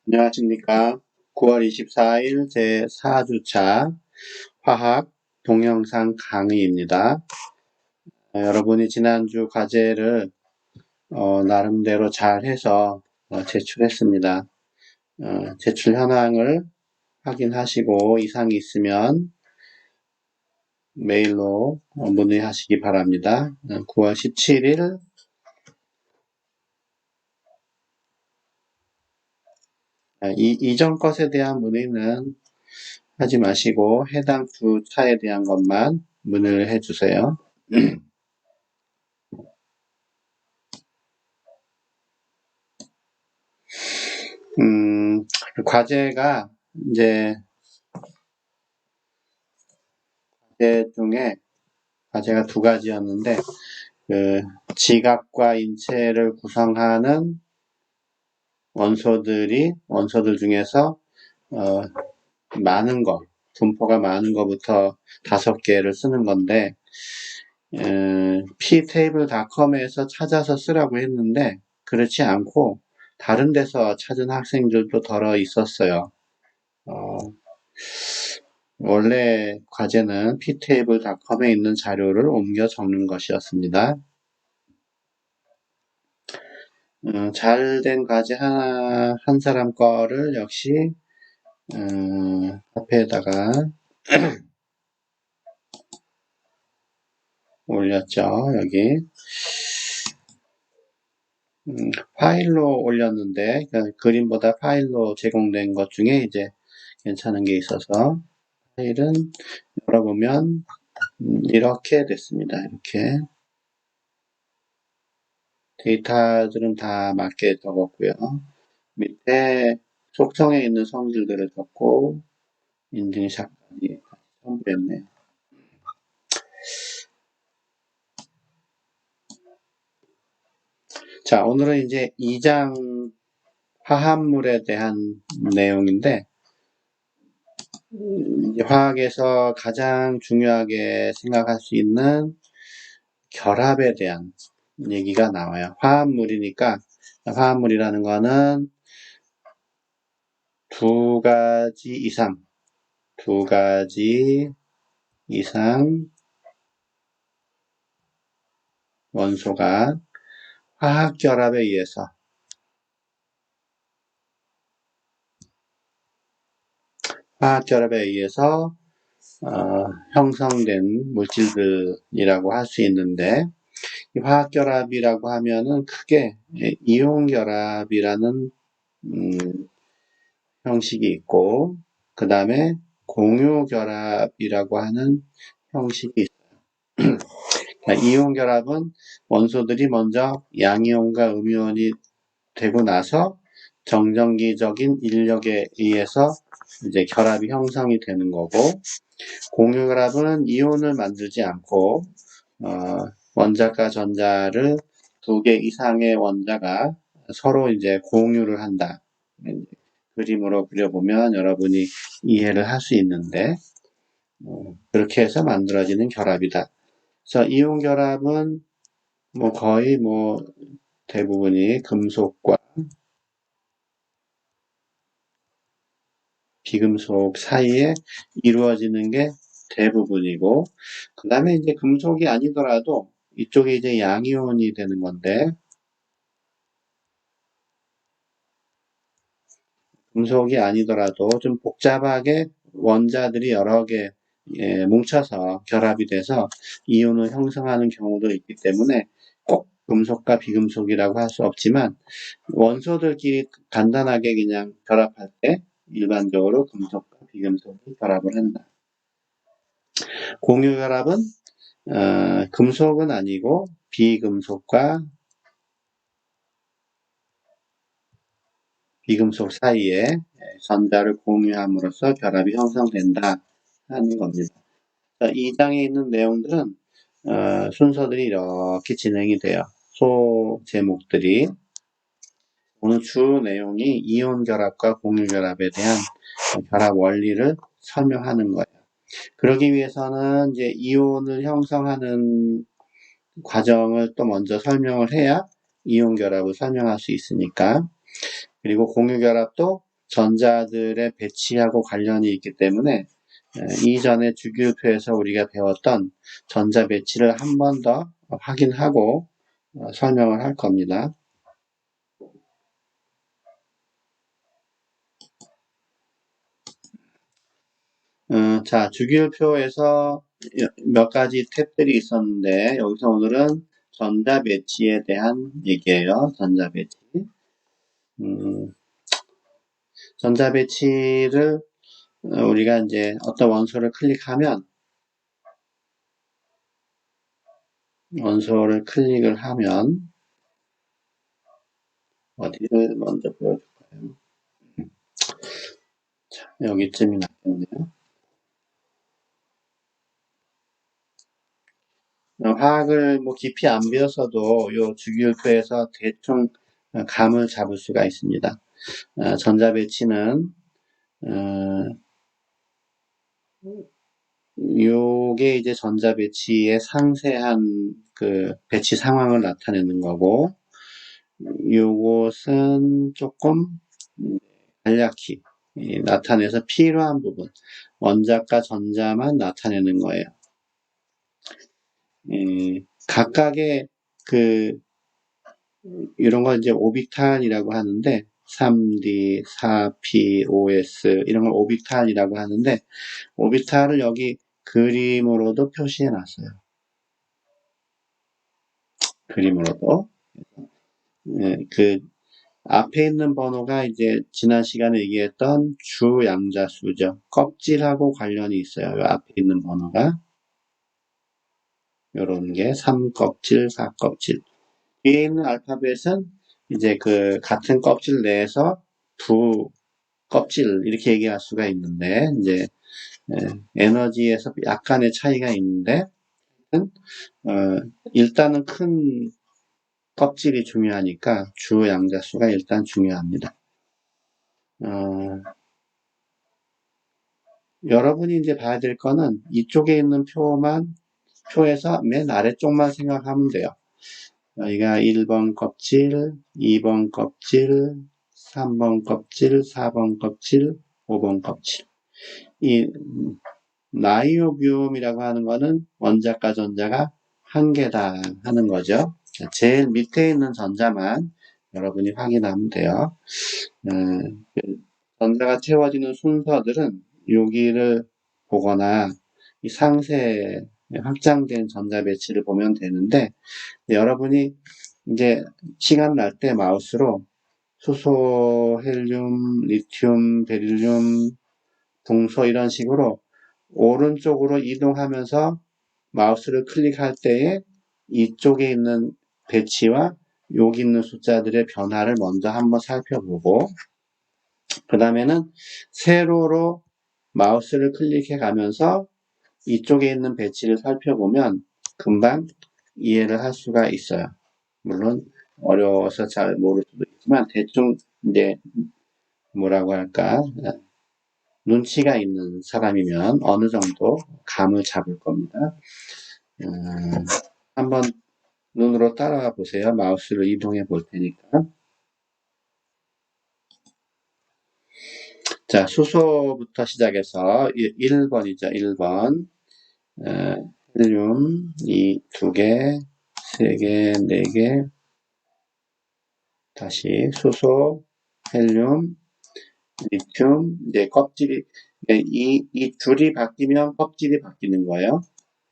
안녕하십니까. 9월 24일 제4주차 화학 동영상 강의입니다. 여러분이 지난주 과제를 나름대로 잘 해서 제출했습니다. 제출 현황을 확인하시고 이상이 있으면 메일로 문의하시기 바랍니다. 9월 17일 이전 것에 대한 문의는 하지 마시고 해당 주차에 대한 것만 문의를 해주세요. 과제가 이제 과제 중에 과제가 두 가지였는데 지각과 인체를 구성하는 원소들 중에서 많은 거, 분포가 많은 것부터 5개를 쓰는 건데 ptable.com에서 찾아서 쓰라고 했는데 그렇지 않고 다른 데서 찾은 학생들도 덜어 있었어요. 원래 과제는 ptable.com에 있는 자료를 옮겨 적는 것이었습니다. 잘된 과제 한 사람 거를 역시 앞에다가 올렸죠. 여기 파일로 올렸는데 그림보다 파일로 제공된 것 중에 이제 괜찮은 게 있어서 파일은 열어보면 이렇게 됐습니다. 이렇게 데이터들은 다 맞게 적었고요. 밑에 속성에 있는 성질들을 적고 인증샷까지 첨부했네요. 자, 오늘은 이제 2장 화합물에 대한 내용인데 화학에서 가장 중요하게 생각할 수 있는 결합에 대한 얘기가 나와요. 화합물이니까 화합물이라는 거는 두 가지 이상 원소가 화학 결합에 의해서 형성된 물질들이라고 할 수 있는데 이 화학 결합이라고 하면은 크게 이온 결합이라는 형식이 있고 그 다음에 공유 결합이라고 하는 형식이 있어요. 이온 결합은 원소들이 먼저 양이온과 음이온이 되고 나서 정전기적인 인력에 의해서 이제 결합이 형성이 되는 거고 공유 결합은 이온을 만들지 않고 원자과 전자를 2개 이상의 원자가 서로 이제 공유를 한다. 그림으로 그려보면 여러분이 이해를 할 수 있는데 그렇게 해서 만들어지는 결합이다. 그래서 이온 결합은 거의 대부분이 금속과 비금속 사이에 이루어지는 게 대부분이고 그 다음에 이제 금속이 아니더라도 이쪽에 이제 양이온이 되는 건데 금속이 아니더라도 좀 복잡하게 원자들이 여러 개 뭉쳐서 결합이 돼서 이온을 형성하는 경우도 있기 때문에 꼭 금속과 비금속이라고 할 수 없지만 원소들끼리 간단하게 그냥 결합할 때 일반적으로 금속과 비금속이 결합을 한다. 공유 결합은 금속은 아니고 비금속 사이에 전자를 공유함으로써 결합이 형성된다 하는 겁니다. 2장에 있는 내용들은 순서들이 이렇게 진행이 돼요. 소 제목들이 오늘 주 내용이 이온 결합과 공유 결합에 대한 결합 원리를 설명하는 거예요. 그러기 위해서는 이제 이온을 형성하는 과정을 또 먼저 설명을 해야 이온 결합을 설명할 수 있으니까 그리고 공유 결합도 전자들의 배치하고 관련이 있기 때문에 이전에 주기율표에서 우리가 배웠던 전자 배치를 한 번 더 확인하고 설명을 할 겁니다. 자, 주기율표에서 몇 가지 탭들이 있었는데 여기서 오늘은 전자 배치에 대한 얘기예요. 전자 배치. 전자 배치를 우리가 이제 어떤 원소를 클릭하면 어디를 먼저 보여줄까요? 자, 여기쯤이 낫겠네요. 화학을 뭐 깊이 안 배웠어도 요 주기율표에서 대충 감을 잡을 수가 있습니다. 전자 배치는 요게 이제 전자 배치의 상세한 그 배치 상황을 나타내는 거고, 요것은 조금 간략히 나타내서 필요한 부분, 원자과 전자만 나타내는 거예요. 각각의 이런 걸 이제 오빅탄이라고 하는데, 3D, 4P, OS, 이런 걸 오빅탄이라고 하는데, 오빅탄을 여기 그림으로도 표시해 놨어요. 그림으로도. 앞에 있는 번호가 이제 지난 시간에 얘기했던 주양자수죠. 껍질하고 관련이 있어요. 요 앞에 있는 번호가. 요런 게 3껍질, 4껍질. 뒤에 있는 알파벳은 이제 같은 껍질 내에서 두 껍질 이렇게 얘기할 수가 있는데 이제 에너지에서 약간의 차이가 있는데 일단은 큰 껍질이 중요하니까 주 양자수가 일단 중요합니다. 여러분이 이제 봐야 될 거는 이쪽에 있는 표에서 맨 아래쪽만 생각하면 돼요. 여기가 1번 껍질, 2번 껍질, 3번 껍질, 4번 껍질, 5번 껍질. 이 나이오비움이라고 하는 거는 원자과 전자가 한 개다 하는 거죠. 제일 밑에 있는 전자만 여러분이 확인하면 돼요. 전자가 채워지는 순서들은 여기를 보거나 이 상세 확장된 전자 배치를 보면 되는데 여러분이 이제 시간 날 때 마우스로 수소, 헬륨, 리튬, 베릴륨, 동소 이런 식으로 오른쪽으로 이동하면서 마우스를 클릭할 때에 이쪽에 있는 배치와 여기 있는 숫자들의 변화를 먼저 한번 살펴보고 그 다음에는 세로로 마우스를 클릭해 가면서 이쪽에 있는 배치를 살펴보면 금방 이해를 할 수가 있어요. 물론 어려워서 잘 모를 수도 있지만 대충 이제 뭐라고 할까 눈치가 있는 사람이면 어느 정도 감을 잡을 겁니다. 한번 눈으로 따라가 보세요. 마우스를 이동해 볼 테니까. 자, 수소부터 시작해서 1번이죠. 1번. 헬륨, 2개, 3개, 4개. 다시 수소, 헬륨, 리튬, 이제 껍질이, 이 줄이 바뀌면 껍질이 바뀌는 거예요.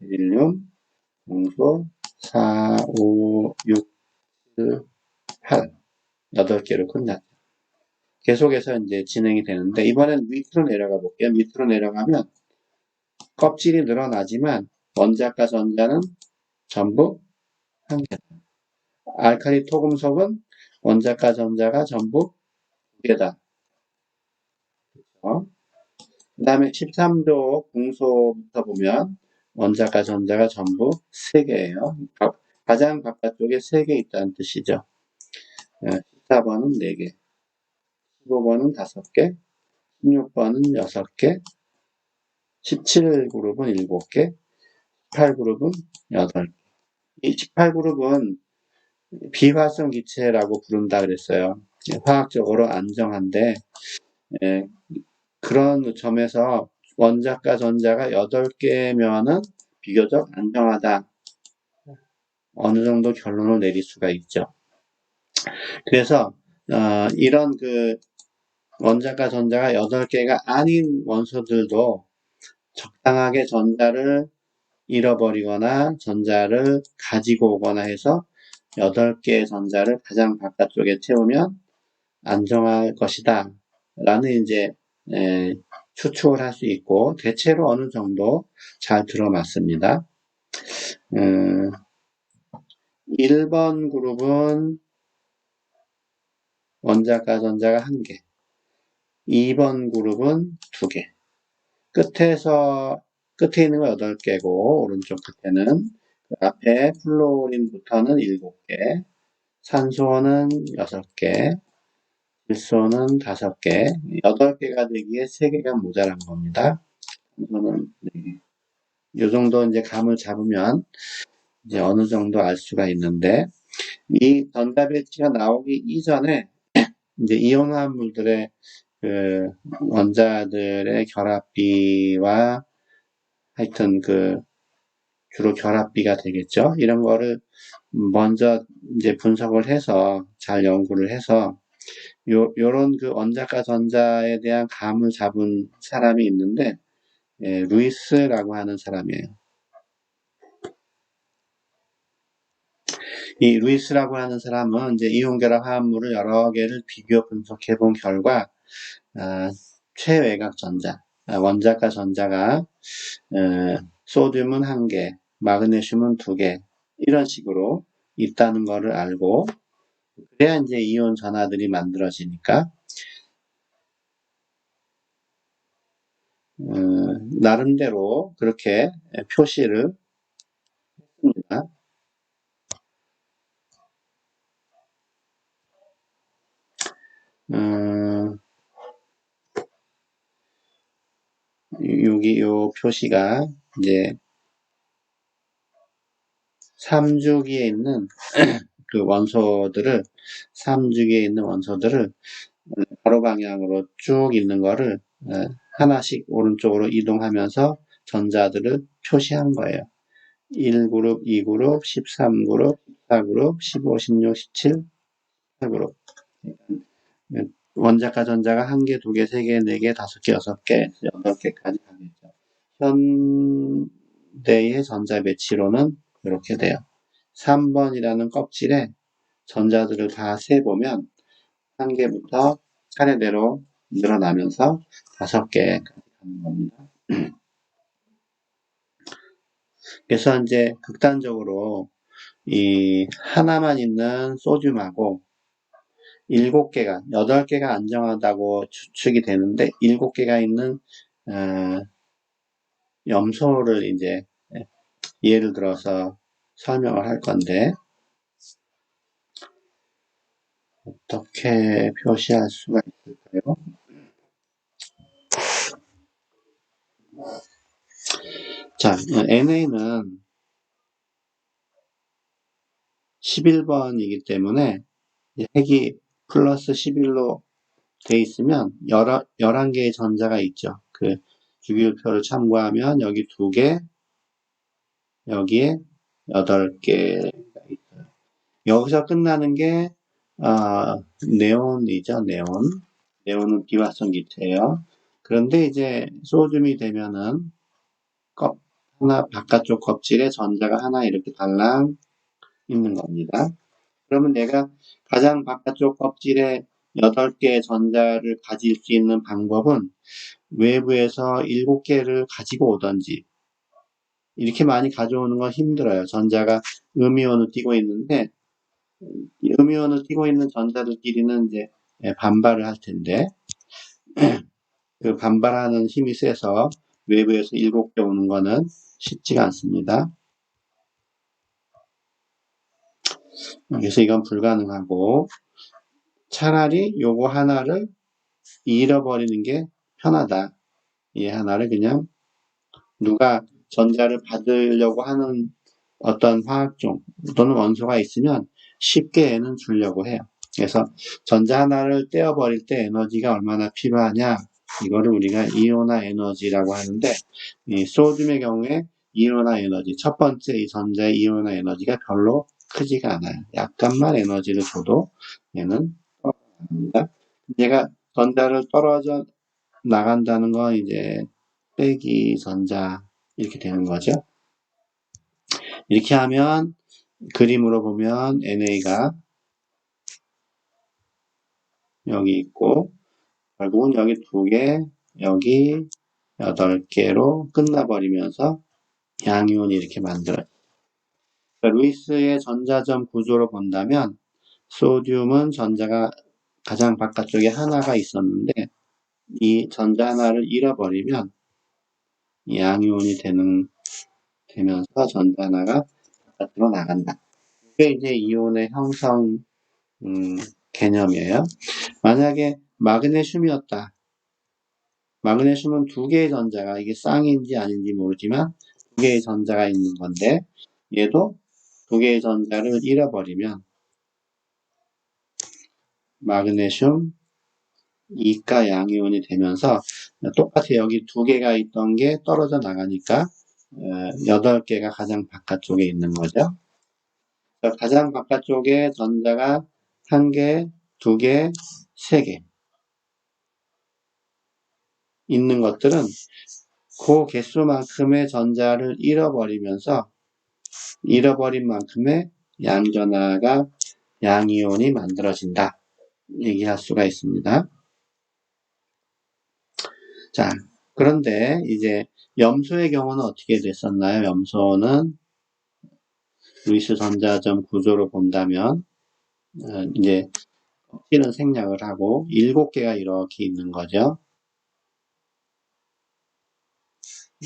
헬륨, 동소, 4, 5, 6, 7, 8. 8개로 끝났죠. 계속해서 이제 진행이 되는데, 이번엔 밑으로 내려가 볼게요. 밑으로 내려가면 껍질이 늘어나지만 원자과 전자는 전부 한 개. 알칼리 토금속은 원자과 전자가 전부 두 개다. 그 다음에 13도 궁소부터 보면 원자과 전자가 전부 3개예요. 가장 바깥쪽에 3개 있다는 뜻이죠. 14번은 4개, 15번은 5개, 16번은 6개, 17그룹은 7개, 18그룹은 8개. 이 18그룹은 비활성 기체라고 부른다 그랬어요. 화학적으로 안정한데 예, 그런 점에서 원자과 전자가 8개면은 비교적 안정하다. 어느 정도 결론을 내릴 수가 있죠. 그래서 이런 그 원자과 전자가 8개가 아닌 원소들도 적당하게 전자를 잃어버리거나 전자를 가지고 오거나 해서 8개의 전자를 가장 바깥쪽에 채우면 안정할 것이다. 라는 이제 추측을 할 수 있고 대체로 어느 정도 잘 들어맞습니다. 1번 그룹은 원자과 전자가 1개, 2번 그룹은 2개. 끝에 있는 거 8개고, 오른쪽 끝에는, 그 앞에 플로린부터는 7개, 산소는 6개, 질소는 5개, 8개가 되기에 3개가 모자란 겁니다. 산소는 4개. 요 정도 이제 감을 잡으면 이제 어느 정도 알 수가 있는데, 이 전자 배치가 나오기 이전에 이제 이온화물들의 그 원자들의 결합비와 하여튼 그 주로 결합비가 되겠죠. 이런 거를 먼저 이제 분석을 해서 잘 연구를 해서 요런 그 원자과 전자에 대한 감을 잡은 사람이 있는데 루이스라고 하는 사람이에요. 이 루이스라고 하는 사람은 이제 이온결합 화합물을 여러 개를 비교 분석해 본 결과 최외곽 전자, 원자과 전자가 소듐은 1개, 마그네슘은 2개, 이런 식으로 있다는 것을 알고, 그래야 이제 이온 전하들이 만들어지니까, 나름대로 그렇게 표시를 했습니다. 여기 요 표시가 이제 3주기에 있는 그 원소들을, 3주기에 있는 원소들을 가로 방향으로 쭉 있는 거를 하나씩 오른쪽으로 이동하면서 전자들을 표시한 거예요. 1그룹, 2그룹, 13그룹, 14그룹, 15, 16, 17, 18그룹. 원자과 전자가 1개, 2개, 3개, 4개, 5개, 6개, 8개까지 가겠죠. 현대의 전자 배치로는 이렇게 돼요. 3번이라는 껍질에 전자들을 다 세보면 1개부터 차례대로 늘어나면서 5개까지 가는 겁니다. 그래서 이제 극단적으로 이 하나만 있는 소듐하고 7개가, 8개가 안정하다고 추측이 되는데 7개가 있는 염소를 이제 예를 들어서 설명을 할 건데 어떻게 표시할 수가 있을까요? 자, NA는 11번이기 때문에 핵이 플러스 11로 돼 있으면 11개의 전자가 있죠. 그 주기율표를 참고하면 여기 2개, 여기에 8개가 있어요. 여기서 끝나는 게 네온이죠. 네온은 비활성 기체예요. 그런데 이제 소듐이 되면은 하나 바깥쪽 껍질에 전자가 하나 이렇게 달랑 있는 겁니다. 그러면 내가 가장 바깥쪽 껍질에 8개의 전자를 가질 수 있는 방법은 외부에서 7개를 가지고 오던지, 이렇게 많이 가져오는 건 힘들어요. 전자가 음이온을 띠고 있는데 음이온을 띠고 있는 전자들끼리는 이제 반발을 할 텐데 그 반발하는 힘이 세서 외부에서 7개 오는 거는 쉽지가 않습니다. 그래서 이건 불가능하고 차라리 요거 하나를 잃어버리는 게 편하다. 이 하나를 그냥 누가 전자를 받으려고 하는 어떤 화학종 또는 원소가 있으면 쉽게 얘는 주려고 해요. 그래서 전자 하나를 떼어버릴 때 에너지가 얼마나 필요하냐? 이거를 우리가 이온화 에너지라고 하는데, 이 소듐의 경우에 이온화 에너지, 첫 번째 이 전자의 이온화 에너지가 별로 크지가 않아요. 약간만 에너지를 줘도 얘는 떨어집니다. 얘가 전자를 떨어져 나간다는 건 이제 빼기 전자 이렇게 되는 거죠. 이렇게 하면 그림으로 보면 NA가 여기 있고 결국은 여기 2개, 여기 8개로 끝나버리면서 양이온이 이렇게 만들어요. 그러니까 루이스의 전자점 구조로 본다면 소듐은 전자가 가장 바깥쪽에 하나가 있었는데 이 전자 하나를 잃어버리면 양이온이 되면서 전자 하나가 바깥으로 나간다. 이게 이제 이온의 형성 개념이에요. 만약에 마그네슘이었다. 마그네슘은 2개의 전자가 이게 쌍인지 아닌지 모르지만 2개의 전자가 있는 건데 얘도 2개의 전자를 잃어버리면 마그네슘 이가 양이온이 되면서 똑같이 여기 2개가 있던 게 떨어져 나가니까 8개가 가장 바깥쪽에 있는 거죠. 가장 바깥쪽에 전자가 1개, 2개, 3개 있는 것들은 그 개수만큼의 전자를 잃어버리면서 잃어버린 만큼의 양전하가 양이온이 만들어진다. 얘기할 수가 있습니다. 자, 그런데 이제 염소의 경우는 어떻게 됐었나요? 염소는 루이스 전자점 구조로 본다면 이제 껍질은 생략을 하고 7개가 이렇게 있는 거죠.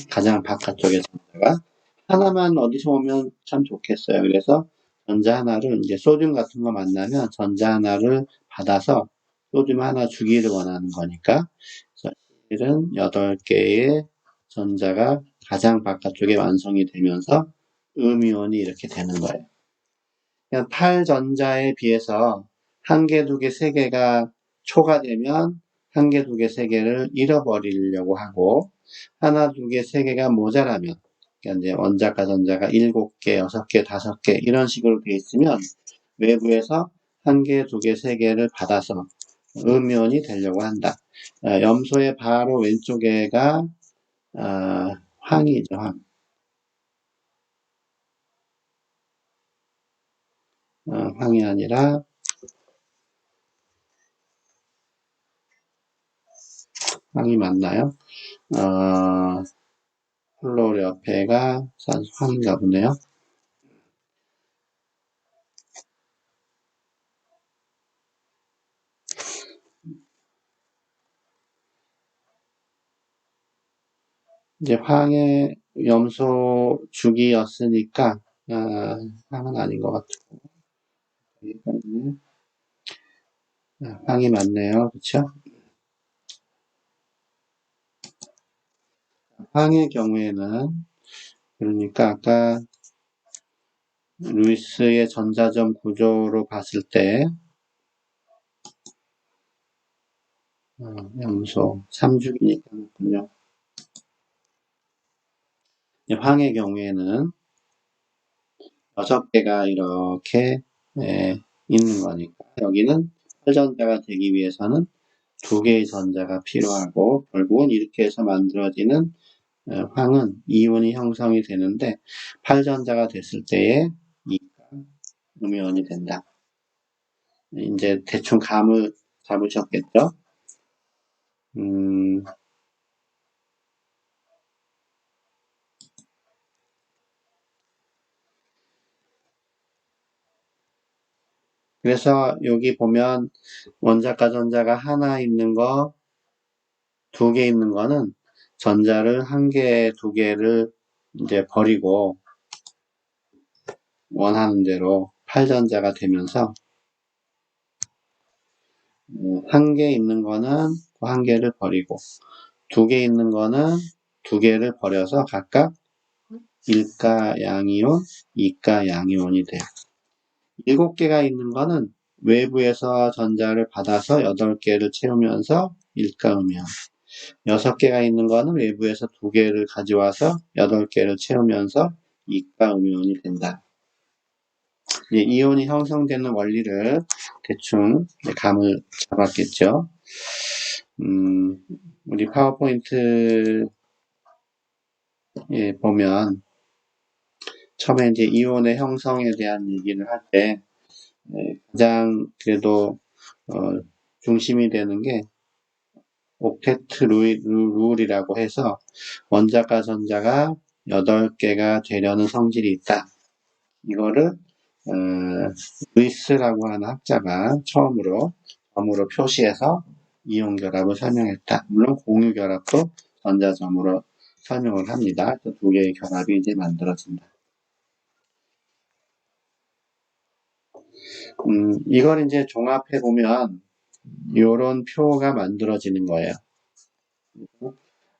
가장 바깥쪽에 전자가 하나만 어디서 오면 참 좋겠어요. 그래서 전자 하나를 이제 소듐 같은 거 만나면 전자 하나를 받아서 소듐 하나 주기를 원하는 거니까 실은 8개의 전자가 가장 바깥쪽에 완성이 되면서 음이온이 이렇게 되는 거예요. 그냥 8전자에 비해서 1개, 2개, 3개가 초과되면 1개, 2개, 3개를 잃어버리려고 하고 하나, 2개, 3개가 모자라면 그러니까 이제 원자가 전자가 7개, 6개, 5개 이런 식으로 되어 있으면 외부에서 1개, 2개, 3개를 받아서 음이온이 되려고 한다. 염소의 바로 왼쪽에가 황이죠. 황이 아니라 황이 맞나요? 플로르 옆에가 황인가 보네요. 이제 황의 염소 주기였으니까 황은 아닌 것 같고 황이 맞네요. 그렇죠? 황의 경우에는 그러니까 아까 루이스의 전자점 구조로 봤을 때 염소 3주기니까 그렇군요. 황의 경우에는 6개가 이렇게 있는 거니까 여기는 8전자가 되기 위해서는 2개의 전자가 필요하고 결국은 이렇게 해서 만들어지는 황은 이온이 형성이 되는데 8전자가 됐을 때에 음이온이 된다. 이제 대충 감을 잡으셨겠죠? 그래서 여기 보면 원자과 전자가 하나 있는 거, 2개 있는 거는 전자를 1개, 2개를 이제 버리고 원하는 대로 8전자가 되면서 1개 있는 거는 1개를 버리고 2개 있는 거는 2개를 버려서 각각 1가 양이온, 2가 양이온이 돼요. 7개가 있는 거는 외부에서 전자를 받아서 8개를 채우면서 1가 음이온. 6개가 있는 거는 외부에서 2개를 가져와서 8개를 채우면서 2가 음이온이 된다. 이온이 형성되는 원리를 대충 감을 잡았겠죠. 우리 파워포인트에 보면 처음에 이제 이온의 형성에 대한 얘기를 할 때 가장 그래도 중심이 되는 게 옥테트 룰이라고 해서 원자과 전자가 8개가 되려는 성질이 있다. 이거를 루이스라고 하는 학자가 처음으로 점으로 표시해서 이온 결합을 설명했다. 물론 공유 결합도 전자점으로 설명을 합니다. 두 개의 결합이 이제 만들어진다. 이걸 이제 종합해 보면 이런 표가 만들어지는 거예요.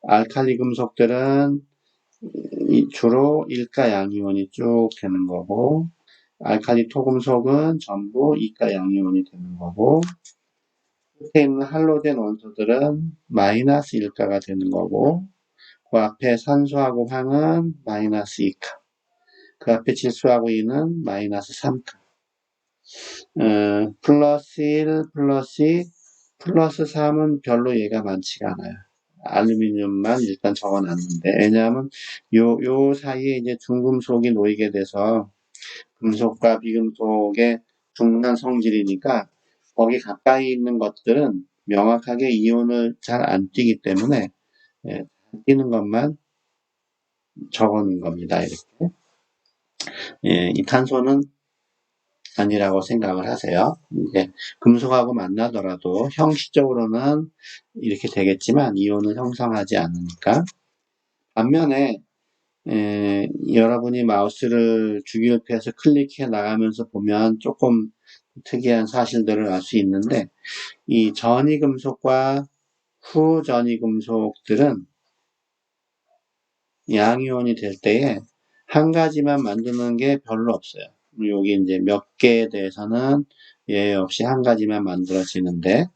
알칼리 금속들은 주로 일가 양이온이 쭉 되는 거고, 알칼리 토금속은 전부 이가 양이온이 되는 거고, 끝에 있는 할로젠 원소들은 마이너스 1가가 되는 거고, 그 앞에 산소하고 황은 마이너스 2가, 그 앞에 질소하고 2는 마이너스 3가. 플러스 1, 플러스 2, 플러스 3은 별로 얘가 많지가 않아요. 알루미늄만 일단 적어놨는데, 왜냐하면 요 사이에 이제 중금속이 놓이게 돼서 금속과 비금속의 중간 성질이니까 거기 가까이 있는 것들은 명확하게 이온을 잘 안 띄기 때문에 띄는 것만 적어놓은 겁니다. 이렇게. 이 탄소는 아니라고 생각을 하세요. 이제 금속하고 만나더라도 형식적으로는 이렇게 되겠지만 이온을 형성하지 않으니까. 반면에 여러분이 마우스를 주기율표에서 클릭해 나가면서 보면 조금 특이한 사실들을 알 수 있는데 이 전이금속과 후전이금속들은 양이온이 될 때에 한 가지만 만드는 게 별로 없어요. 여기 이제 몇 개에 대해서는 예외 없이 한 가지만 만들어지는데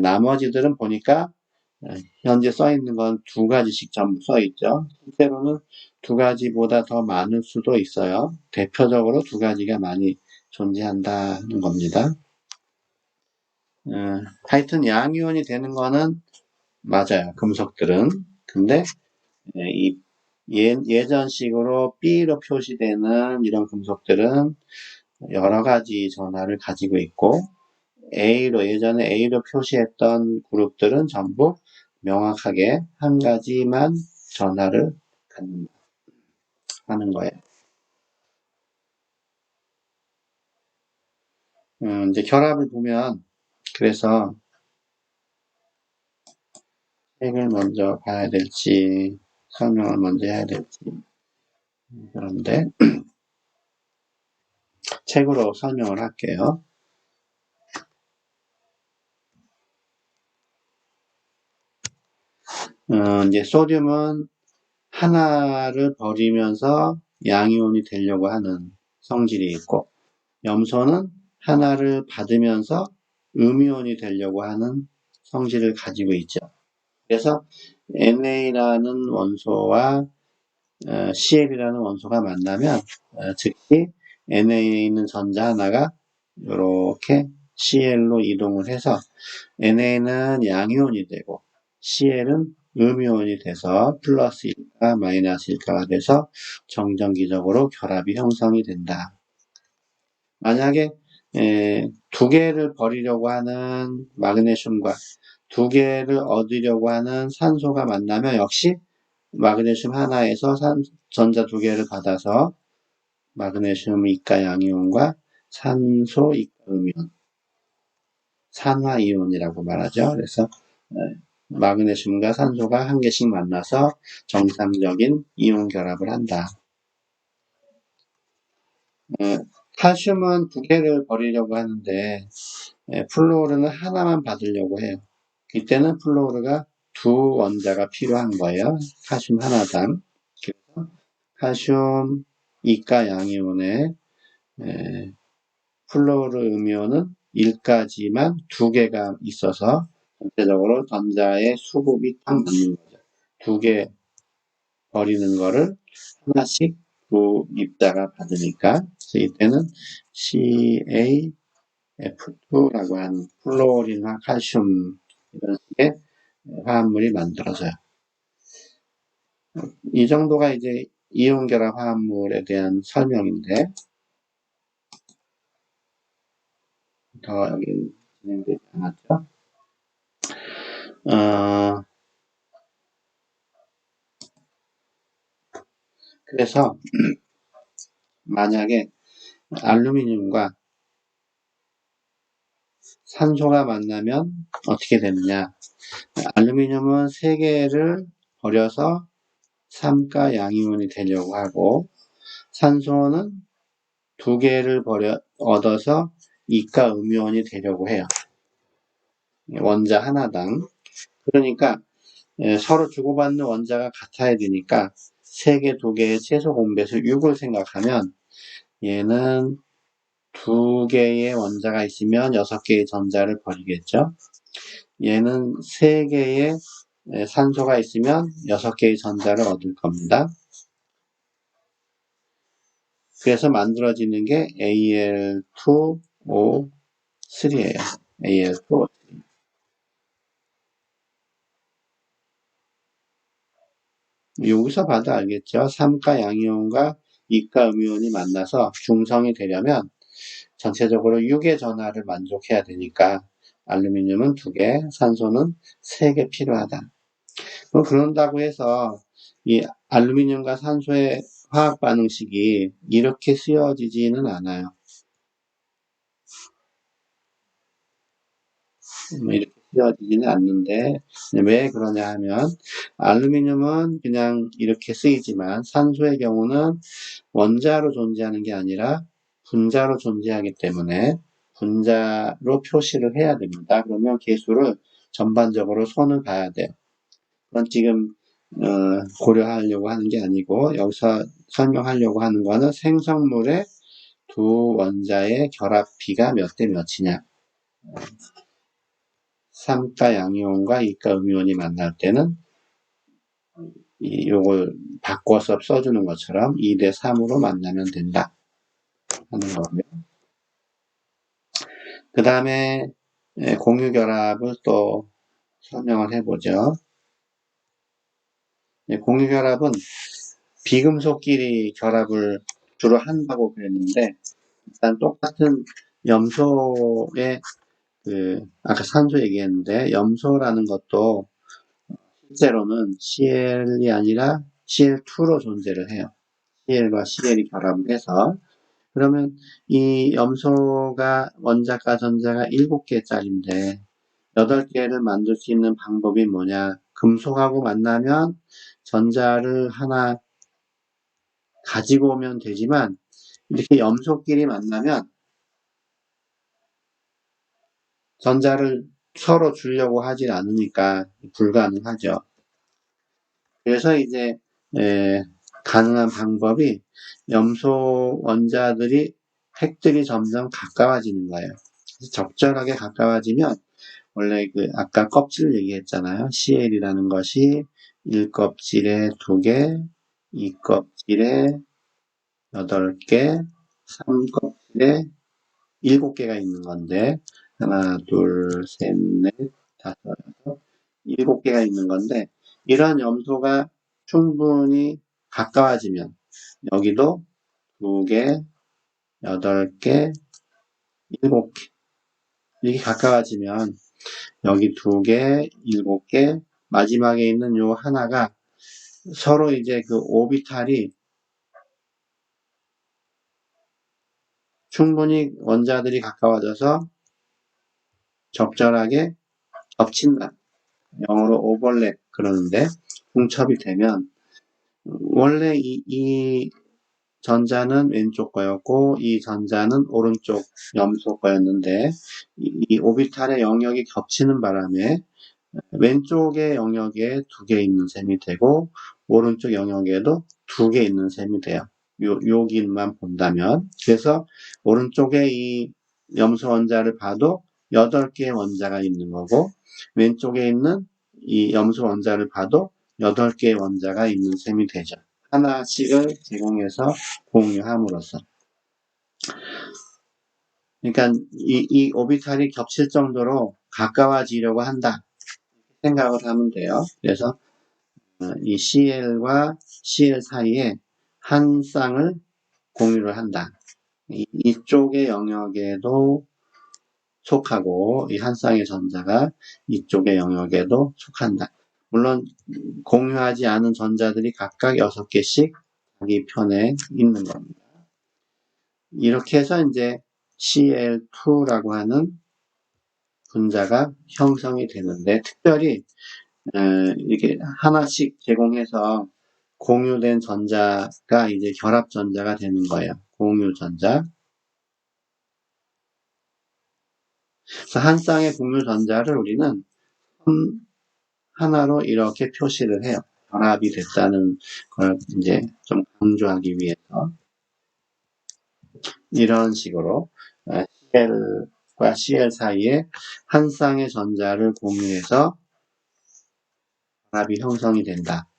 나머지들은 보니까 현재 써 있는 건 2가지씩 전부 써 있죠. 실제로는 2가지보다 더 많을 수도 있어요. 대표적으로 2가지가 많이 존재한다는 겁니다. 하여튼 양이온이 되는 거는 맞아요. 금속들은. 근데 이 예전식으로 B로 표시되는 이런 금속들은 여러 가지 전하를 가지고 있고 예전에 A로 표시했던 그룹들은 전부 명확하게 한 가지만 전하를 갖는다 하는 거예요. 이제 결합을 보면 그래서 책을 먼저 봐야 될지 설명을 먼저 해야 될지 그런데 책으로 설명을 할게요. 이제 소듐은 하나를 버리면서 양이온이 되려고 하는 성질이 있고 염소는 하나를 받으면서 음이온이 되려고 하는 성질을 가지고 있죠. 그래서 NA라는 원소와 CL이라는 원소가 만나면 즉시 NA에 있는 전자 하나가 이렇게 CL로 이동을 해서 NA는 양이온이 되고 CL은 음이온이 돼서 플러스 1가 마이너스 1가가 돼서 정전기적으로 결합이 형성이 된다. 만약에 2개를 버리려고 하는 마그네슘과 2개를 얻으려고 하는 산소가 만나면 역시 마그네슘 하나에서 전자 2개를 받아서 마그네슘 이가 양이온과 산소 이가 음이온, 산화이온이라고 말하죠. 그래서 마그네슘과 산소가 한 개씩 만나서 정상적인 이온 결합을 한다. 칼슘은 2개를 버리려고 하는데 플로르는 하나만 받으려고 해요. 이때는 플로르가 2 원자가 필요한 거예요. 칼슘 하나당. 그래서 칼슘 이가 양이온에 플로르 음이온은 1까지만 두 개가 있어서 전체적으로 전자의 수급이 딱 맞는 거죠. 두 개 버리는 거를 하나씩 두 입자가 받으니까, 그래서 이때는 CaF2라고 하는 플로린과 칼슘 이런 식의 화합물이 만들어져요. 이 정도가 이제 이온결합 화합물에 대한 설명인데, 더 여기 진행되지 않았죠. 그래서 만약에 알루미늄과 산소가 만나면 어떻게 되느냐. 알루미늄은 3개를 버려서 삼가 양이온이 되려고 하고, 산소는 2개를 얻어서 이가 음이온이 되려고 해요. 원자 하나당. 그러니까 서로 주고받는 원자가 같아야 되니까 3개, 2개의 최소 공배수 6을 생각하면, 얘는 2개의 원자가 있으면 6개의 전자를 버리겠죠. 얘는 3개의 산소가 있으면 6개의 전자를 얻을 겁니다. 그래서 만들어지는 게 Al2O3예요. Al2O3. 여기서 봐도 알겠죠. 삼가 양이온과 이가 음이온이 만나서 중성이 되려면 전체적으로 6의 전하를 만족해야 되니까 알루미늄은 2개, 산소는 3개 필요하다. 그런다고 해서 이 알루미늄과 산소의 화학 반응식이 이렇게 쓰여지지는 않아요. 이렇게 쓰여지지는 않는데, 왜 그러냐 하면 알루미늄은 그냥 이렇게 쓰이지만 산소의 경우는 원자로 존재하는 게 아니라 분자로 존재하기 때문에 분자로 표시를 해야 됩니다. 그러면 개수를 전반적으로 손을 봐야 돼요. 그건 지금 고려하려고 하는 게 아니고, 여기서 설명하려고 하는 거는 생성물의 두 원자의 결합비가 몇 대 몇이냐. 삼가 양이온과 이가 음이온이 만날 때는 요걸 바꿔서 써주는 것처럼 2대 3으로 만나면 된다 하는 거고요. 그 다음에 공유결합을 또 설명을 해보죠. 공유결합은 비금속끼리 결합을 주로 한다고 그랬는데, 일단 똑같은 염소의 아까 산소 얘기했는데, 염소라는 것도 실제로는 Cl이 아니라 Cl2로 존재를 해요. Cl과 Cl이 결합을 해서. 그러면 이 염소가 원자가 전자가 7개짜리인데 8개를 만들 수 있는 방법이 뭐냐. 금속하고 만나면 전자를 하나 가지고 오면 되지만, 이렇게 염소끼리 만나면 전자를 서로 주려고 하질 않으니까 불가능하죠. 그래서 이제 가능한 방법이 염소 원자들이 핵들이 점점 가까워지는 거예요. 적절하게 가까워지면, 원래 아까 껍질 얘기했잖아요. CL이라는 것이 1껍질에 2개, 2껍질에 8개, 3껍질에 7개가 있는 건데, 하나, 둘, 셋, 넷, 다섯, 여섯, 7개가 있는 건데, 이런 염소가 충분히 가까워지면 여기도 2개, 8개, 7개 이렇게 가까워지면 여기 2개, 7개, 마지막에 있는 요 하나가 서로 이제 오비탈이 충분히 원자들이 가까워져서 적절하게 겹친다. 영어로 오버랩 그러는데, 중첩이 되면 원래 이 전자는 왼쪽 거였고 이 전자는 오른쪽 염소 거였는데, 이 오비탈의 영역이 겹치는 바람에 왼쪽의 영역에 2개 있는 셈이 되고 오른쪽 영역에도 2개 있는 셈이 돼요. 요 길만 본다면. 그래서 오른쪽에 이 염소 원자를 봐도 8개의 원자가 있는 거고, 왼쪽에 있는 이 염소 원자를 봐도 8개의 원자가 있는 셈이 되죠. 하나씩을 제공해서 공유함으로써. 그러니까 이 오비탈이 겹칠 정도로 가까워지려고 한다 생각을 하면 돼요. 그래서 이 CL과 CL 사이에 한 쌍을 공유를 한다. 이쪽의 영역에도 속하고 이 한 쌍의 전자가 이쪽의 영역에도 속한다. 물론 공유하지 않은 전자들이 각각 6개씩 자기 편에 있는 겁니다. 이렇게 해서 이제 CL2라고 하는 분자가 형성이 되는데, 특별히 이렇게 하나씩 제공해서 공유된 전자가 이제 결합 전자가 되는 거예요. 공유 전자. 그래서 한 쌍의 공유 전자를 우리는 하나로 이렇게 표시를 해요. 결합이 됐다는 걸 이제 좀 강조하기 위해서 이런 식으로 CL과 CL 사이에 한 쌍의 전자를 공유해서 결합이 형성이 된다.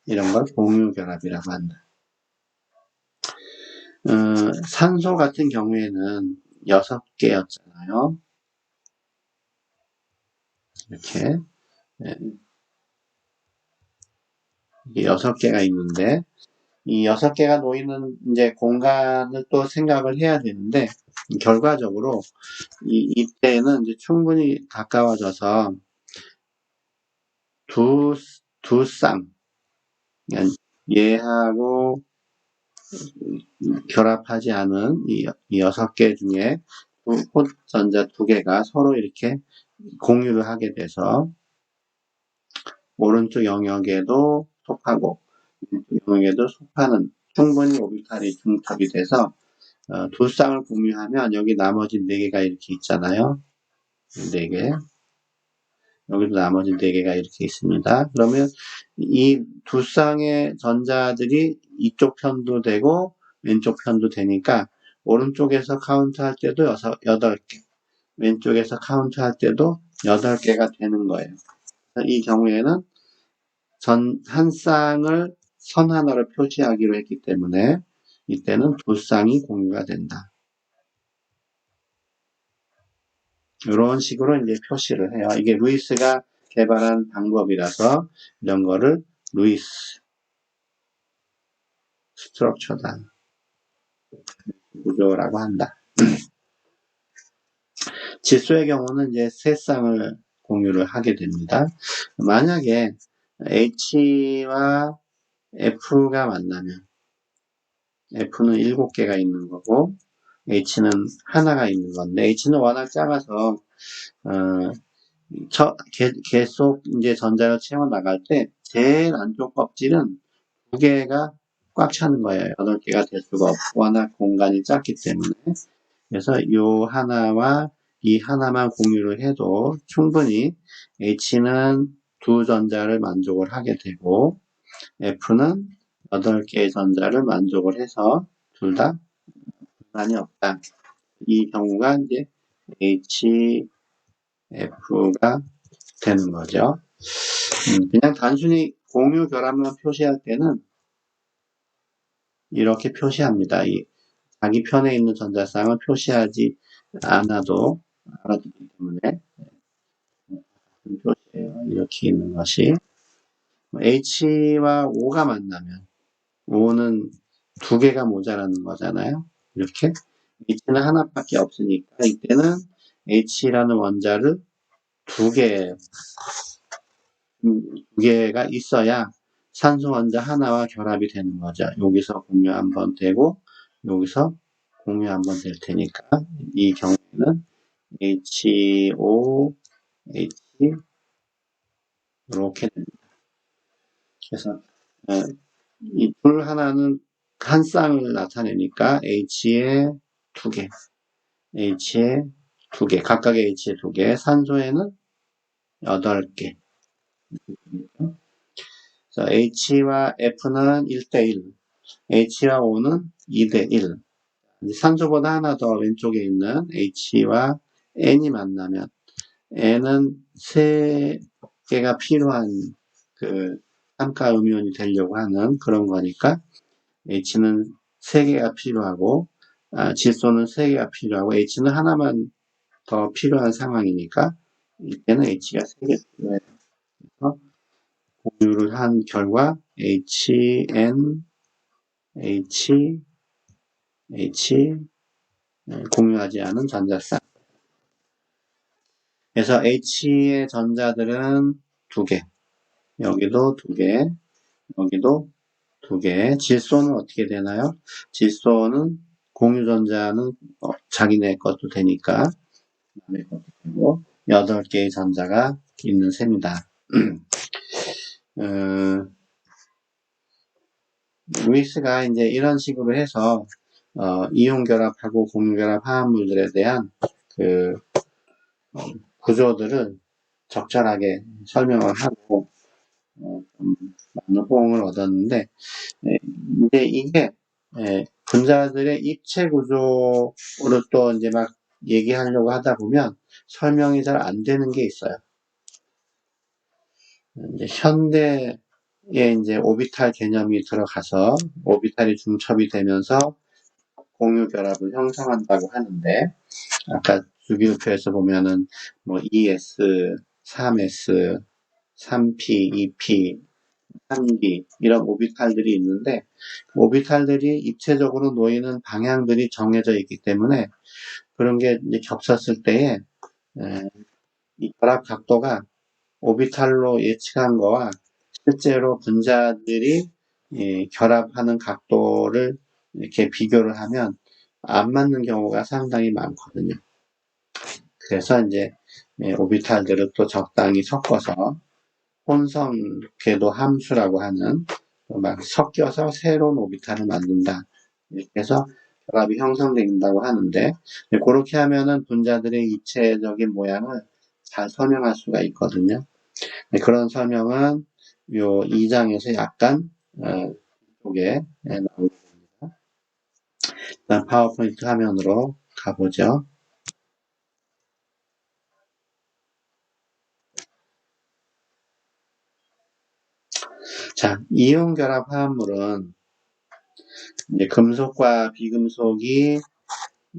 이런 걸 공유 결합이라고 한다. 산소 같은 경우에는 6개였잖아요. 이렇게 6개가 있는데, 이 6개가 놓이는 이제 공간을 또 생각을 해야 되는데, 결과적으로 이때는 이제 충분히 가까워져서 두 쌍, 얘하고 결합하지 않은 이 6개 중에 호전자 2개가 서로 이렇게 공유를 하게 돼서 오른쪽 영역에도 속하고 왼쪽 영역에도 속하는 충분히 오비탈이 중첩이 돼서 두 쌍을 공유하면 여기 나머지 4개가 이렇게 있잖아요. 4개. 여기도 나머지 4개가 이렇게 있습니다. 그러면 이 두 쌍의 전자들이 이쪽 편도 되고 왼쪽 편도 되니까 오른쪽에서 카운트할 때도 8개, 왼쪽에서 카운트할 때도 8개가 되는 거예요. 이 경우에는 한 쌍을 선 하나로 표시하기로 했기 때문에 이때는 두 쌍이 공유가 된다. 이런 식으로 이제 표시를 해요. 이게 루이스가 개발한 방법이라서 이런 거를 루이스 스트럭처다. 구조라고 한다. 질소의 경우는 이제 세 쌍을 공유를 하게 됩니다. 만약에 H와 F가 만나면 F는 7개가 있는 거고 H는 하나가 있는 건데 H는 워낙 작아서 계속 이제 전자를 채워 나갈 때 제일 안쪽 껍질은 2개가 꽉 차는 거예요. 8개가 될 수가 없고 워낙 공간이 작기 때문에. 그래서 요 하나와 이 하나만 공유를 해도 충분히 H는 두 전자를 만족을 하게 되고 F는 8개의 전자를 만족을 해서 둘 다 불만이 없다. 이 경우가 이제 HF가 되는 거죠. 그냥 단순히 공유 결합만 표시할 때는 이렇게 표시합니다. 자기 편에 있는 전자쌍을 표시하지 않아도 알아두기 때문에 표시해요. 이렇게 있는 것이 H와 O가 만나면 O는 2개가 모자라는 거잖아요. 이렇게 H는 하나밖에 없으니까 이때는 H라는 원자를 2개가 있어야 산소 원자 하나와 결합이 되는 거죠. 여기서 공유 한번 되고 여기서 공유 한번 될 테니까 이 경우에는 HO, H 이렇게 됩니다. 그래서 이 둘 하나는 한 쌍을 나타내니까 H에 2개, H에 2개, 각각의 H에 2개, 산소에는 8개. 그래서 H와 F는 1대1, H와 O는 2대1. 산소보다 하나 더 왼쪽에 있는 H와 N이 만나면 N은 3개가 필요한 그 삼가 음이온이 되려고 하는 그런 거니까 H는 3개가 필요하고 질소는 3개가 필요하고 H는 하나만 더 필요한 상황이니까 이때는 H가 3개 필요해요. 그래서 공유를 한 결과 HN, H, H 공유하지 않은 전자쌍. 그래서 H의 전자들은 2개, 여기도 2개, 여기도 2개. 질소는 어떻게 되나요? 질소는 공유전자는 자기네 것도 되니까 남의 것도 되고 8개의 전자가 있는 셈이다. 루이스가 이제 이런 식으로 해서 이온결합하고 공유결합 화합물들에 대한 그 구조들을 적절하게 설명을 하고 많은 호응을 얻었는데 이제 이게 분자들의 입체 구조를 또 이제 막 얘기하려고 하다 보면 설명이 잘 안 되는 게 있어요. 이제 현대에 이제 오비탈 개념이 들어가서 오비탈이 중첩이 되면서 공유 결합을 형성한다고 하는데 아까 주기율표에서 보면은 뭐 ES, 3S, 3P, 2P, 3D 이런 오비탈들이 있는데 오비탈들이 입체적으로 놓이는 방향들이 정해져 있기 때문에 그런 게 이제 겹쳤을 때에 이 결합 각도가 오비탈로 예측한 거와 실제로 분자들이 결합하는 각도를 이렇게 비교를 하면 안 맞는 경우가 상당히 많거든요. 그래서 이제 오비탈들을 또 적당히 섞어서 혼성 궤도 함수라고 하는 막 섞여서 새로운 오비탈을 만든다. 이렇게 해서 결합이 형성된다고 하는데 그렇게 하면은 분자들의 입체적인 모양을 잘 설명할 수가 있거든요. 그런 설명은 요 2장에서 약간 쪽에 나오겠습니다. 일단 파워포인트 화면으로 가보죠. 자, 이온 결합 화합물은 이제 금속과 비금속이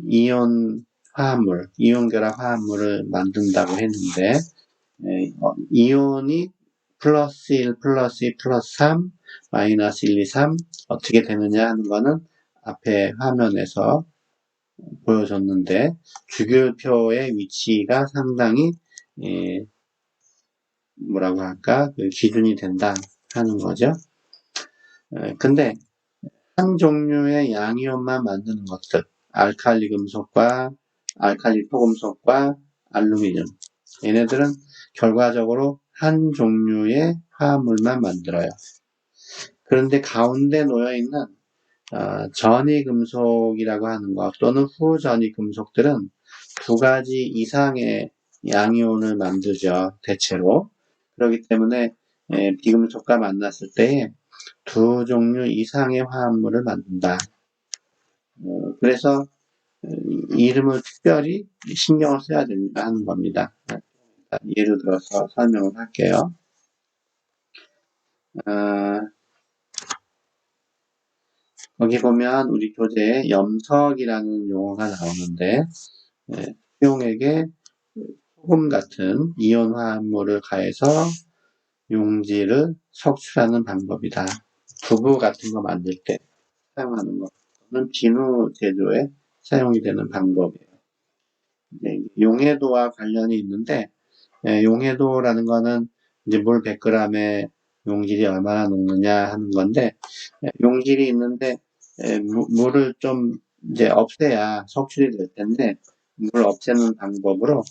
이온 화합물, 이온 결합 화합물을 만든다고 했는데 이온이 플러스 1, 플러스 2, 플러스 3, 마이너스 1, 2, 3 어떻게 되느냐 하는 거는 앞에 화면에서 보여줬는데 주기율표의 위치가 상당히 뭐라고 할까 그 기준이 된다 하는 거죠. 근데 한 종류의 양이온만 만드는 것들 알칼리 금속과 알칼리 토금속과 알루미늄 얘네들은 결과적으로 한 종류의 화합물만 만들어요. 그런데 가운데 놓여있는 전이 금속이라고 하는 것 또는 후전이 금속들은 2가지 이상의 양이온을 만들죠. 대체로. 그렇기 때문에 비금속과 만났을 때에 2 종류 이상의 화합물을 만든다. 그래서 이름을 특별히 신경을 써야 된다 하는 겁니다. 예를 들어서 설명을 할게요. 여기 보면 우리 교재에 염석이라는 용어가 나오는데 수용액에 소금 같은 이온 화합물을 가해서 용지를 석출하는 방법이다. 두부 같은 거 만들 때 사용하는 거. 또는 비누 제조에 사용이 되는 방법이에요. 용해도와 관련이 있는데 용해도라는 거는 이제 물 100g에 용질이 얼마나 녹느냐 하는 건데 용질이 있는데 물을 좀 이제 없애야 석출이 될 텐데 물 없애는 방법으로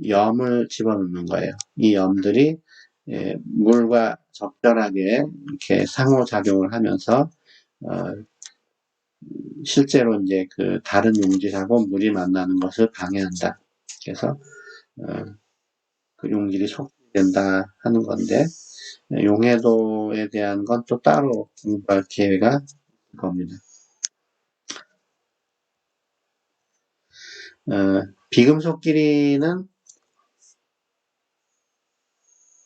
염을 집어넣는 거예요. 이 염들이 물과 적절하게 이렇게 상호작용을 하면서 실제로 이제 그 다른 용질하고 물이 만나는 것을 방해한다. 그래서 그 용질이 속출된다 하는 건데 용해도에 대한 건 또 따로 공부할 기회가 있을 겁니다. 비금속끼리는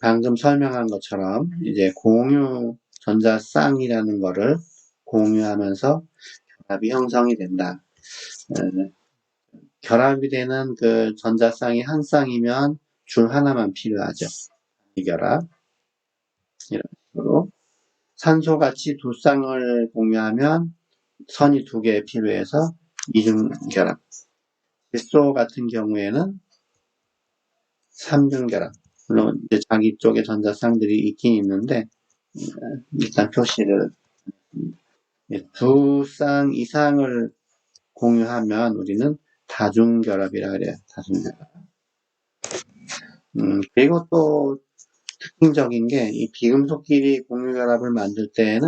방금 설명한 것처럼 이제 공유 전자쌍이라는 거를 공유하면서 결합이 형성이 된다. 결합이 되는 그 전자쌍이 한 쌍이면 줄 하나만 필요하죠. 이 결합. 이런 식으로. 산소같이 두 쌍을 공유하면 선이 두 개 필요해서 이중 결합. 질소 같은 경우에는 삼중 결합. 물론 이제 자기 쪽에 전자쌍들이 있긴 있는데 일단 표시를 두 쌍 이상을 공유하면 우리는 다중결합이라 그래요. 다중결합. 그리고 또 특징적인 게 이 비금속끼리 공유결합을 만들 때에는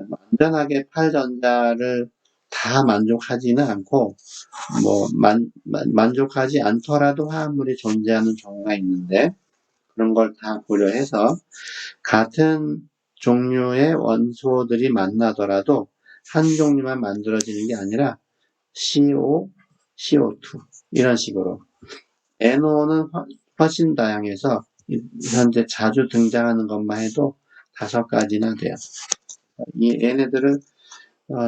완전하게 8전자를 다 만족하지는 않고 뭐 만족하지 않더라도 화합물이 존재하는 경우가 있는데 그런 걸 다 고려해서 같은 종류의 원소들이 만나더라도 한 종류만 만들어지는 게 아니라 CO, CO2 이런 식으로 NO는 훨씬 다양해서 현재 자주 등장하는 것만 해도 5가지나 돼요. 이 얘네들을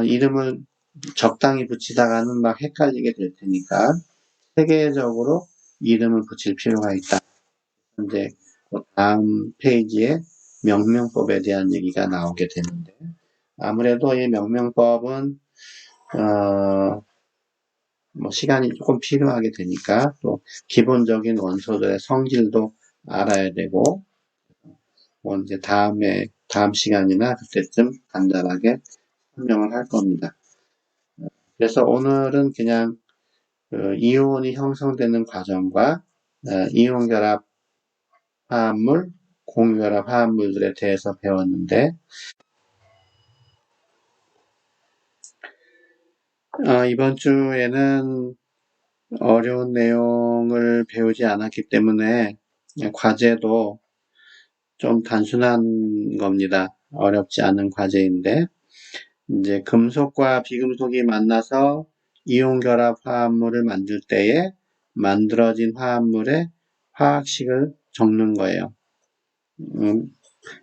이름을 적당히 붙이다가는 막 헷갈리게 될 테니까 세계적으로 이름을 붙일 필요가 있다. 현재 다음 페이지에 명명법에 대한 얘기가 나오게 되는데 아무래도 이 명명법은 뭐 시간이 조금 필요하게 되니까 또 기본적인 원소들의 성질도 알아야 되고 뭐 이제 다음 시간이나 그때쯤 간단하게 설명을 할 겁니다. 그래서 오늘은 그냥 그 이온이 형성되는 과정과 이온 결합 화합물, 공유결합 화합물들에 대해서 배웠는데 이번 주에는 어려운 내용을 배우지 않았기 때문에 과제도 좀 단순한 겁니다. 어렵지 않은 과제인데 이제 금속과 비금속이 만나서 이온결합 화합물을 만들 때에 만들어진 화합물의 화학식을 적는 거예요.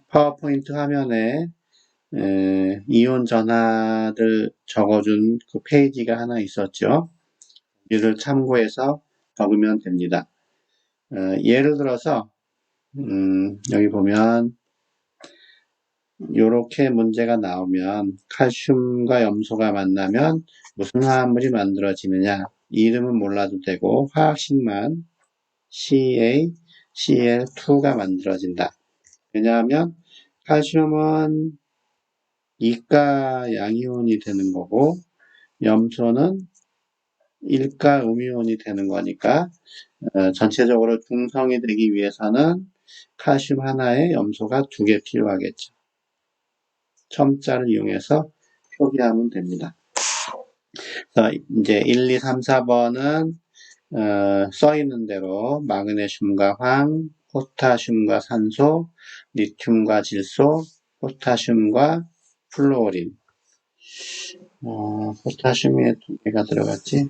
파워포인트 화면에 이온 전하를 적어준 그 페이지가 하나 있었죠. 이를 참고해서 적으면 됩니다. 예를 들어서 여기 보면 이렇게 문제가 나오면 칼슘과 염소가 만나면 무슨 화합물이 만들어지느냐 이름은 몰라도 되고 화학식만 CaCl2가 만들어진다. 왜냐하면 칼슘은 이가 양이온이 되는 거고 염소는 일가 음이온이 되는 거니까 전체적으로 중성이 되기 위해서는 칼슘 하나에 염소가 2개 필요하겠죠. 첨자를 이용해서 표기하면 됩니다. 이제 1, 2, 3, 4번은 써 있는 대로 마그네슘과 황, 포타슘과 산소, 리튬과 질소, 포타슘과 플루오린. 포타슘에 2개가 들어갔지?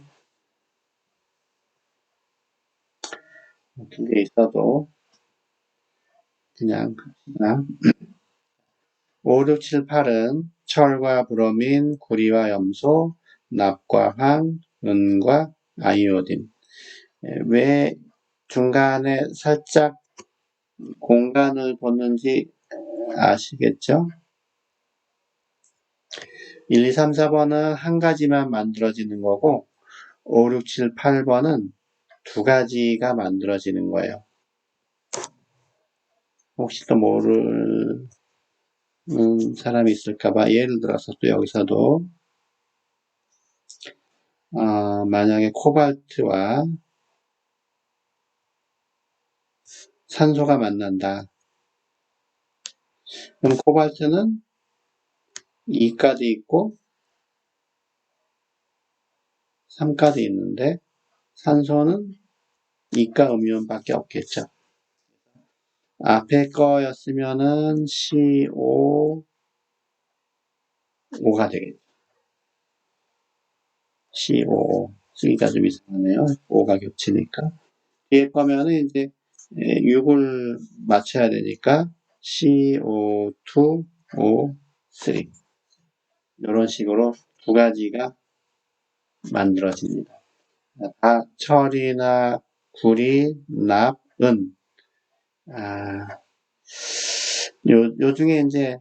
2개 있어도 그냥 갑시다. 5, 6, 7, 8은 철과 브로민, 구리와 염소, 납과 황, 은과 아이오딘. 왜 중간에 살짝 공간을 뒀는지 아시겠죠? 1, 2, 3, 4번은 한 가지만 만들어지는 거고 5, 6, 7, 8번은 2가지가 만들어지는 거예요. 혹시 또 모르는 사람이 있을까봐 예를 들어서 또 여기서도 만약에 코발트와 산소가 만난다. 그럼 코발트는 2까지 있고 3까지 있는데 산소는 2가 음이온밖에 없겠죠. 앞에 거였으면은 CO5가 되겠죠. CO5. 쓰기가 좀 이상하네요. 5가 겹치니까. 뒤에 거면은 이제 6을 맞춰야 되니까 CO2, O3 이런 식으로 두 가지가 만들어집니다. 다 철이나 구리, 납, 은. 요 중에 이제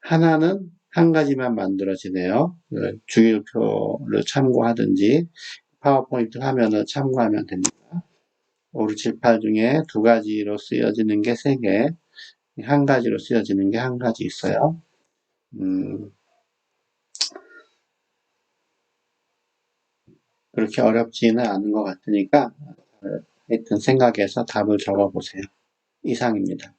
하나는 한 가지만 만들어지네요. 주기율표를 참고하든지 파워포인트 화면을 참고하면 됩니다. 5, 6, 7, 8 중에 두 가지로 쓰여지는 게 세 개, 한 가지로 쓰여지는 게 한 가지 있어요. 그렇게 어렵지는 않은 것 같으니까 하여튼 생각해서 답을 적어보세요. 이상입니다.